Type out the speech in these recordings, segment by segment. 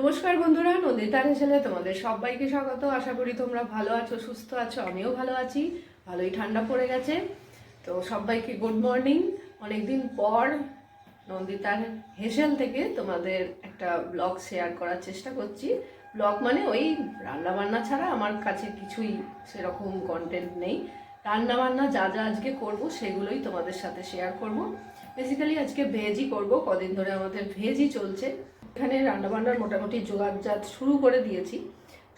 নমস্কার বন্ধুরা, নন্দিতা হেসেলে তোমাদের সবাইকে স্বাগত। আশা করি তোমরা ভালো আছো, সুস্থ আছো। আমিও ভালো আছি, ভালোই ঠান্ডা পড়ে গেছে। তো সবাইকে গুড মর্নিং। অনেকদিন পর নন্দিতার হেসেল থেকে তোমাদের একটা ব্লগ শেয়ার করার চেষ্টা করছি। ব্লগ মানে ওই রান্নাবান্না ছাড়া আমার কাছে কিছুই সেরকম কন্টেন্ট নেই। রান্নাবান্না যা যা আজকে করব সেগুলোই তোমাদের সাথে শেয়ার করব। বেসিক্যালি আজকে ভেজই করব, কদিন ধরে আমাদের ভেজই চলছে। এখানে রান্নাবান্নার মোটামুটি জোগাড়জাত শুরু করে দিয়েছি।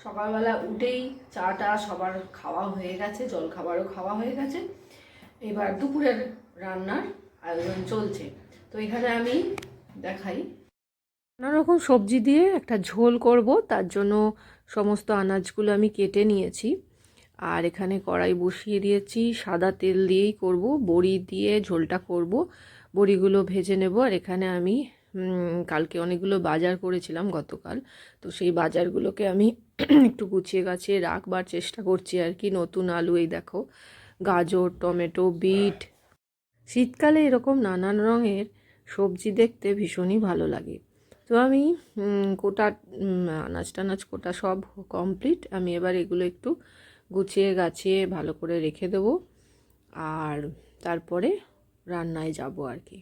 সকালবেলা উঠেই চাটা সবার খাওয়া হয়ে গেছে, জলখাবারও খাওয়া হয়ে গেছে। এবার দুপুরের রান্নার আয়োজন চলছে। তো এখানে আমি দেখাই, নানা রকম সবজি দিয়ে একটা ঝোল করব। তার জন্য সমস্ত আনাজগুলো আমি কেটে নিয়েছি। আর এখানে কড়াই বসিয়ে দিয়েছি, সাদা তেল দিয়েই করব। বড়ি দিয়ে ঝোলটা করব, বড়িগুলো ভেজে নেব। আর এখানে আমি কালকে অনেকগুলো বাজার করেছিলাম গতকাল, তো সেই বাজারগুলোকে আমি একটু গুছিয়ে গাছিয়ে রাখবার চেষ্টা করছি আর কি। নতুন আলু, এই দেখো, গাজর, টমেটো, বিট। শীতকালে এরকম নানান রঙের সবজি দেখতে ভীষণই ভালো লাগে। তো আমি কোটা আনাজ টানাজ কোটা সব কমপ্লিট। আমি এবার এগুলো একটু গুছিয়ে গাছিয়ে ভালো করে রেখে দেবো, আর তারপরে রান্নায় যাব আর কি।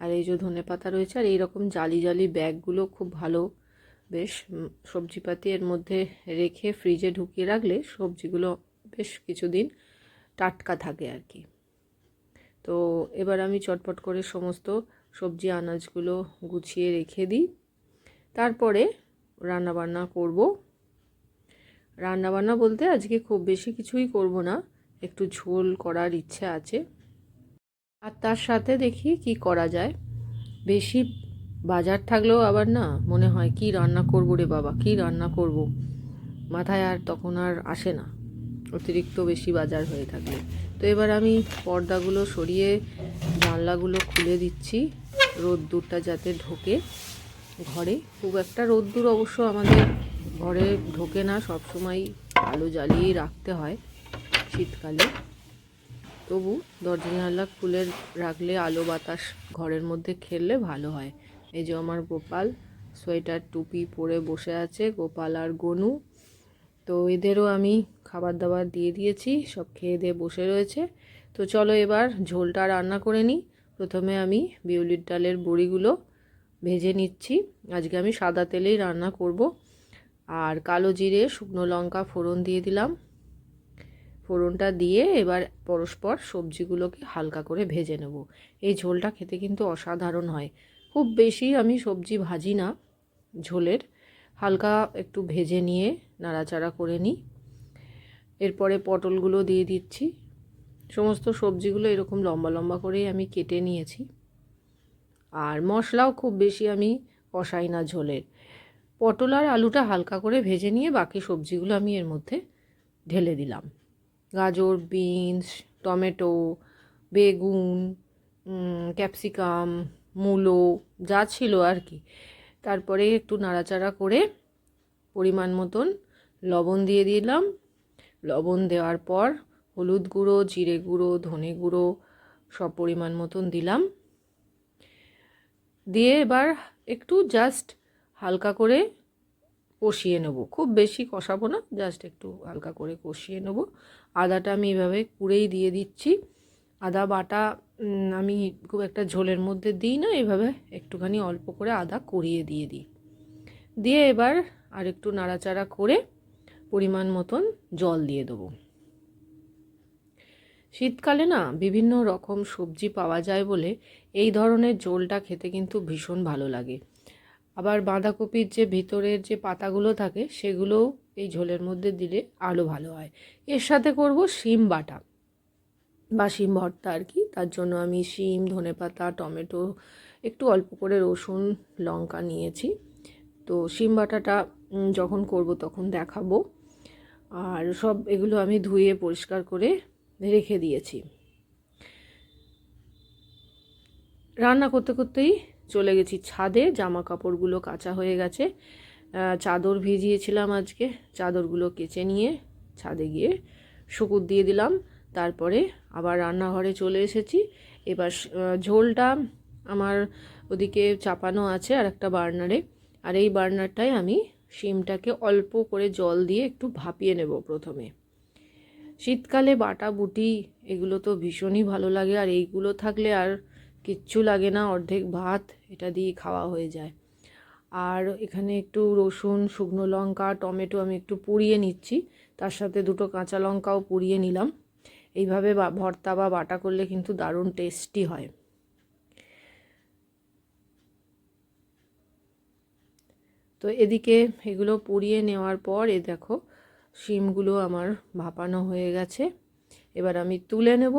আর এই যে ধনেপাতা রয়েছে, আর এইরকম জালি জালি ব্যাগগুলো খুব ভালো, বেশ সবজিপাতি এর মধ্যে রেখে ফ্রিজে ঢুকিয়ে রাখলে সবজিগুলো বেশ কিছুদিন টাটকা থাকে আর কি। তো এবার আমি চটপট করে সমস্ত সবজি আনাজগুলো গুছিয়ে রেখে দিই, তারপরে রান্নাবান্না করব। রান্নাবান্না বলতে আজকে খুব বেশি কিছুই করব না, একটু ঝোল করার ইচ্ছে আছে। আর তার সাথে দেখি কি করা যায়। বেশি বাজার থাকলেও আবার না মনে হয় কি রান্না করব রে বাবা, কি রান্না করব, মাথায় আর তখন আর আসে না অতিরিক্ত বেশি বাজার হয়ে থাকলে। তো এবার আমি পর্দাগুলো সরিয়ে জানলাগুলো খুলে দিচ্ছি, রোদ্দুরটা যাতে ঢোকে ঘরে। খুব একটা রোদ্দুর অবশ্য আমাদের ঘরে ঢোকে না, সবসময় আলো জ্বালিয়েই রাখতে হয় শীতকালে। তবু দরজা জানলা খুলে রাখলে আলো বাতাস ঘরের মধ্যে খেললে ভালো হয়। এই যে আমার গোপাল সোয়েটার টুপি পরে বসে আছে, গোপাল আর গনু। তো এদেরও আমি খাবার দাবার দিয়ে দিয়েছি, সব খেয়ে দিয়ে বসে রয়েছে। তো চলো এবার ঝোলটা রান্না করে নিই। প্রথমে আমি বিউলির ডালের বড়িগুলো ভেজে নিচ্ছি। আজকে আমি সাদা তেলেই রান্না করব। আর কালো জিরে, শুকনো লঙ্কা ফোড়ন দিয়ে দিলাম। ফোড়নটা দিয়ে এবার পরস্পর সবজিগুলোকে হালকা করে ভেজে নেব। এই ঝোলটা খেতে কিন্তু অসাধারণ হয়। খুব বেশি আমি সবজি ভাজি না ঝোলের, হালকা একটু ভেজে নিয়ে নাড়াচাড়া করে নিই। এরপরে পটলগুলো দিয়ে দিচ্ছি। সমস্ত সবজিগুলো এরকম লম্বা লম্বা করেই আমি কেটে নিয়েছি। আর মশলাও খুব বেশি আমি কষাই না ঝোলের। পটল আর আলুটা হালকা করে ভেজে নিয়ে বাকি সবজিগুলো আমি এর মধ্যে ঢেলে দিলাম। গাজর, বিনস, টমেটো, বেগুন, ক্যাপসিকাম, মূলো যা ছিল আর কি। তারপরে একটু নাড়াচাড়া করে পরিমাণ মতন লবণ দিয়ে দিলাম। লবণ দেওয়ার পর হলুদ গুঁড়ো, জিরে গুঁড়ো, ধনে গুঁড়ো সব পরিমাণ মতন দিলাম। দিয়ে এবার একটু জাস্ট হালকা করে কষিয়ে নেব, খুব বেশি কষাবো না, জাস্ট একটু হালকা করে কষিয়ে নেব। আদাটা আমি এভাবে কুড়েই দিয়ে দিচ্ছি। আদা বাটা আমি খুব একটা ঝোলের মধ্যে দিই না, এভাবে একটুখানি অল্প করে আদা কুড়িয়ে দিয়ে দিই। দিয়ে এবার আর একটু নাড়াচাড়া করে পরিমাণ মতন জল দিয়ে দেবো। শীতকালে না বিভিন্ন রকম সবজি পাওয়া যায় বলে এই ধরনের ঝোলটা খেতে কিন্তু ভীষণ ভালো লাগে। আবার বাঁধাকপির যে ভিতরের যে পাতাগুলো থাকে সেগুলোও এই ঝোলের মধ্যে দিলে আরও ভালো হয়। এর সাথে করব শিম বাটা বা শিম ভর্তা আর কি। তার জন্য আমি শিম, ধনেপাতা, টমেটো, একটু অল্প করে রসুন, লঙ্কা নিয়েছি। তো শিম বাটাটা যখন করব তখন দেখাবো। আর সব এগুলো আমি ধুয়ে পরিষ্কার করে রেখে দিয়েছি। রান্না করতে করতেই চলে গেছি ছাদে, জামা কাপড়গুলো কাচা হয়ে গেছে। চাদর ভিজিয়েছিলাম আজকে, চাদরগুলো কেচে নিয়ে ছাদে গিয়ে শুকুর দিয়ে দিলাম। তারপরে আবার রান্নাঘরে চলে এসেছি। এবার ঝোলটা আমার ওদিকে চাপানো আছে আর একটা বার্নারে। আর এই বার্নারটায় আমি শিমটাকে অল্প করে জল দিয়ে একটু ভাপিয়ে নেব প্রথমে। শীতকালে বাটা বুটি এগুলো তো ভীষণই ভালো লাগে, আর এইগুলো থাকলে আর কিচ্ছু লাগে না, অর্ধেক ভাত এটা দিয়ে খাওয়া হয়ে যায়। আর এখানে একটু রসুন, শুকনো লঙ্কা, টমেটো আমি একটু পুড়িয়ে নিচ্ছি, তার সাথে দুটো কাঁচা লঙ্কাও পুড়িয়ে নিলাম। এইভাবে ভর্তা বা বাটা করলে কিন্তু দারুণ টেস্টি হয়। তো এদিকে এগুলো পুড়িয়ে নেওয়ার পর দেখো শিমগুলো আমার ভাপানো হয়ে গেছে। এবার আমি তুলে নেব।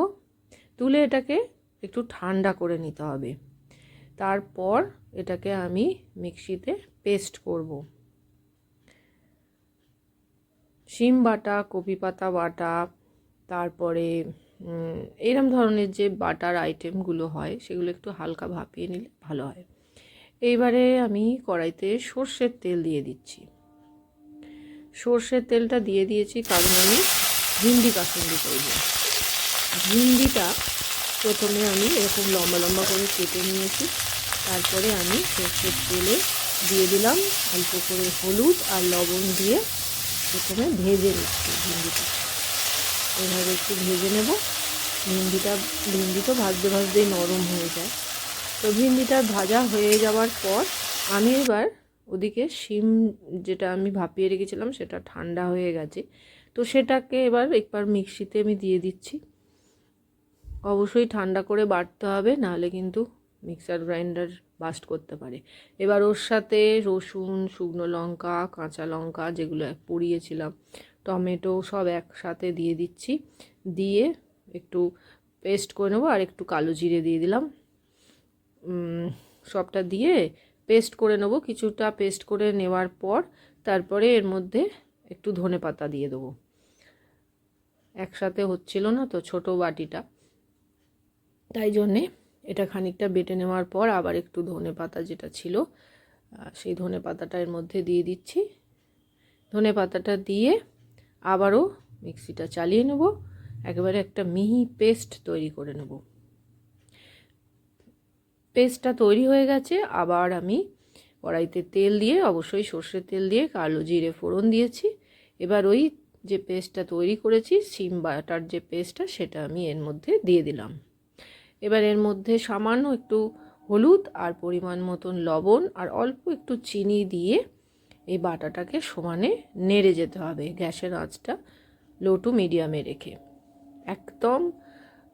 তুলে এটাকে একটু ঠান্ডা করে নিতে হবে। তারপর এটাকে আমি মিক্সিতে পেস্ট করব। শিম বাটা, কপি পাতা বাটা, তারপরে এরম ধরনের যে বাটার আইটেমগুলো হয় সেগুলো একটু হালকা ভাপিয়ে নিলে ভালো হয়। এইবারে আমি কড়াইতে সর্ষের তেল দিয়ে দিচ্ছি। সর্ষের তেলটা দিয়ে দিয়েছি কারণ আমি ভিন্ডি কাসুন্দি করব। ভিন্ডিটা প্রথমে আমি এরকম লম্বা লম্বা করে কেটে নিয়েছি। তারপরে আমি সর্ষের তেলে দিয়ে দিলাম অল্প করে হলুদ আর লবণ দিয়ে প্রথমে ভেজে নিচ্ছি ভিন্ডিটা। এভাবে একটু ভেজে নেব। ভিন্ডি তো ভাজতে ভাজতেই নরম হয়ে যায়। তো ভিন্ডিটা ভাজা হয়ে যাওয়ার পর আমি এবার ওদিকে শিম যেটা আমি ভাপিয়ে রেখেছিলাম সেটা ঠান্ডা হয়ে গেছে, তো সেটাকে এবার একবার মিক্সিতে আমি দিয়ে দিচ্ছি। অবশ্যই ঠান্ডা করে বাটতে হবে, নাহলে কিন্তু মিক্সার গ্রাইন্ডার বাস্ট করতে পারে। এবার ওর সাথে রসুন, শুকনো লঙ্কা, কাঁচা লঙ্কা যেগুলো পুড়িয়েছিলাম, টমেটো সব একসাথে দিয়ে দিচ্ছি। দিয়ে একটু পেস্ট করে নেবো। আর একটু কালো জিরে দিয়ে দিলাম। সবটা দিয়ে পেস্ট করে নেবো। কিছুটা পেস্ট করে নেওয়ার পর তারপরে এর মধ্যে একটু ধনেপাতা দিয়ে দেবো। একসাথে হচ্ছিল না তো ছোট বাটিটা, তাই জন্যে এটা খানিকটা বেটে নেওয়ার পর আবার একটু ধনেপাতা যেটা ছিল সেই ধনেপাতাটা এর মধ্যে দিয়ে দিচ্ছি। ধনেপাতাটা দিয়ে আবারও মিক্সিটা চালিয়ে নেব। একেবারে একটা মিহি পেস্ট তৈরি করে নেব। পেস্টটা তৈরি হয়ে গেছে। আবার আমি কড়াইতে তেল দিয়ে, অবশ্যই সর্ষের তেল দিয়ে কালো জিরে ফোড়ন দিয়েছি। এবার ওই যে পেস্টটা তৈরি করেছি, শিম বাটার যে পেস্টটা, সেটা আমি এর মধ্যে দিয়ে দিলাম। এবার এর মধ্যে সামান্য একটু হলুদ আর পরিমাণ মতন লবণ আর অল্প একটু চিনি দিয়ে এই বাটাটাকে সমানে নেড়ে যেতে হবে। গ্যাসের আঁচটা লো টু মিডিয়ামে রেখে একদম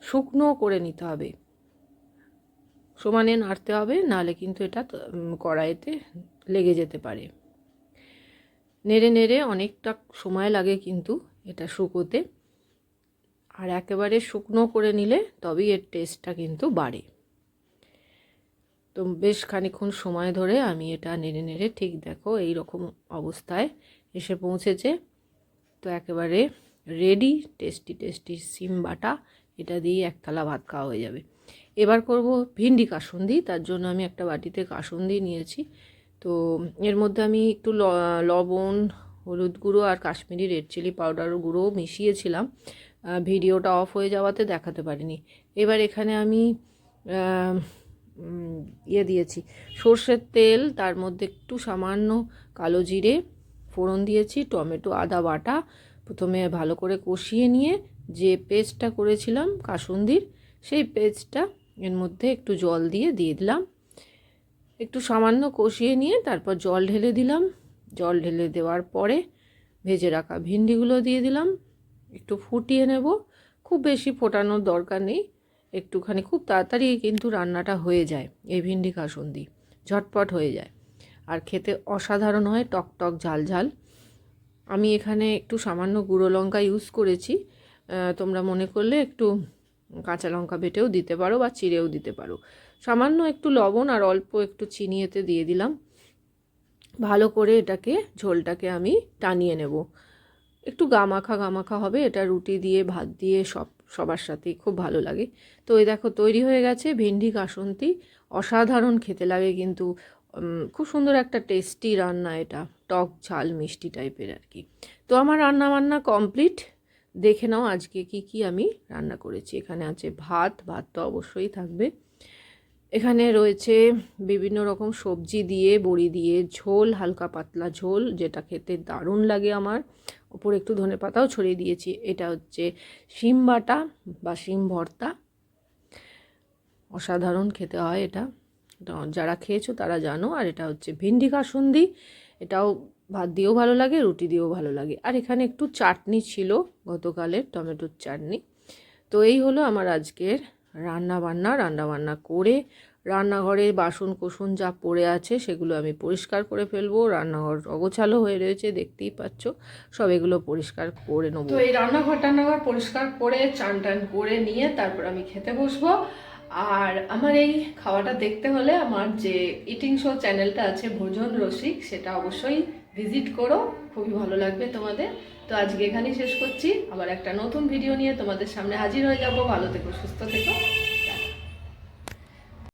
শুকনো করে নিতে হবে। সমানে নাড়তে হবে, নাহলে কিন্তু এটা কড়াইতে লেগে যেতে পারে। নেড়ে নেড়ে অনেকটা সময় লাগে কিন্তু এটা শুকোতে। আর একেবারে শুকনো করে নিলে তবেই এর টেস্টটা কিন্তু বাড়ে। তো বেশ খানিকক্ষণ সময় ধরে আমি এটা নেড়ে নেড়ে ঠিক দেখো এই রকম অবস্থায় এসে পৌঁছেছে। তো একেবারে রেডি টেস্টি টেস্টি শিম বাটা। এটা দিয়ে এক থালা ভাত খাওয়া হয়ে যাবে। এবার করব ভিন্ডি কাসুন্দি। তার জন্য আমি একটা বাটিতে কাসুন্দি নিয়েছি। তো এর মধ্যে আমি একটু লবণ, হলুদ গুঁড়ো আর কাশ্মীরি রেড চিলি পাউডার গুঁড়ো মিশিয়েছিলাম। ভিডিওটা অফ হয়ে যাওয়াতে দেখাতে পারিনি। এবার এখানে আমি দিয়েছি সর্ষের তেল, তার মধ্যে একটু সামান্য কালো জিরে ফোড়ন দিয়েছি, টমেটো আদা বাটা প্রথমে ভালো করে কষিয়ে নিয়ে যে পেস্টটা করেছিলাম কাসুন্দির, সেই পেস্টটা এর মধ্যে একটু জল দিয়ে দিলাম। একটু সামান্য কষিয়ে নিয়ে তারপর জল ঢেলে দিলাম। জল ঢেলে দেওয়ার পরে ভেজে রাখা ভিন্ডিগুলো দিয়ে দিলাম। একটু ফুটিয়ে নেব। খুব বেশি ফোটানোর দরকার নেই, একটুখানি, খুব তাড়াতাড়ি কিন্তু রান্নাটা হয়ে যায়। এই ভিন্ডি কাসুন্দি ঝটপট হয়ে যায় আর খেতে অসাধারণ হয়, টক টক ঝাল ঝাল। আমি এখানে একটু সামান্য গুঁড়ো লঙ্কা ইউজ করেছি। তোমরা মনে করলে একটু কাঁচা লঙ্কা বেটেও দিতে পারো বা চিড়েও দিতে পারো। সামান্য একটু লবণ আর অল্প একটু চিনি এতে দিয়ে দিলাম। ভালো করে এটাকে ঝোলটাকে আমি টানিয়ে নেব। একটু গামাখা গামাখা হবে। এটা রুটি দিয়ে, ভাত দিয়ে সবার সাথেই খুব ভালো লাগে। তো এই দেখো তৈরি হয়ে গেছে ভিন্ডি কাসুন্দি। অসাধারণ খেতে লাগে কিন্তু, খুব সুন্দর একটা টেস্টি রান্না এটা, টক ঝাল মিষ্টি টাইপের আর কি। তো আমার রান্না বান্না কমপ্লিট। দেখে নাও আজকে কি কি আমি রান্না করেছি। এখানে আছে ভাত, ভাত তো অবশ্যই থাকবে, এখানে রয়েছে বিভিন্ন রকম সবজি দিয়ে, বড়ি দিয়ে ঝোল, হালকা পাতলা ঝোল, যেটা খেতে দারুণ লাগে আমার। ওপরে একটু ধনেপাতাও ছড়িয়ে দিয়েছি। এটা হচ্ছে শিম বাটা বা শিম ভর্তা, অসাধারণ খেতে হয় এটা। যারা খেয়েছো তারা জানো। আর এটা হচ্ছে ভিন্ডি কাসুন্দি, এটাও ভাত দিয়েও ভালো লাগে, রুটি দিয়েও ভালো লাগে। আর এখানে একটু চাটনি ছিল, গতকালের টমেটোর চাটনি। তো এই হলো আমার আজকের রান্নাবান্না করে রান্নাঘরে বাসন কোসন যা পড়ে আছে সেগুলো আমি পরিষ্কার করে ফেলবো। রান্নাঘর অগোছালো হয়ে রয়েছে, দেখতেই পাচ্ছ, সব এগুলো পরিষ্কার করে নেবো। তো এই রান্নাঘর পরিষ্কার করে চান টান করে নিয়ে তারপর আমি খেতে বসবো। আর আমার এই খাওয়াটা দেখতে হলে আমার যে ইটিং শো চ্যানেলটা আছে ভোজন রসিক, সেটা অবশ্যই ভিজিট করো, খুবই ভালো লাগবে তোমাদের। তো আজকে এখানেই শেষ করছি, আবার একটা নতুন ভিডিও নিয়ে তোমাদের সামনে হাজির হয়ে যাব। ভালো থেকো, সুস্থ থেকো।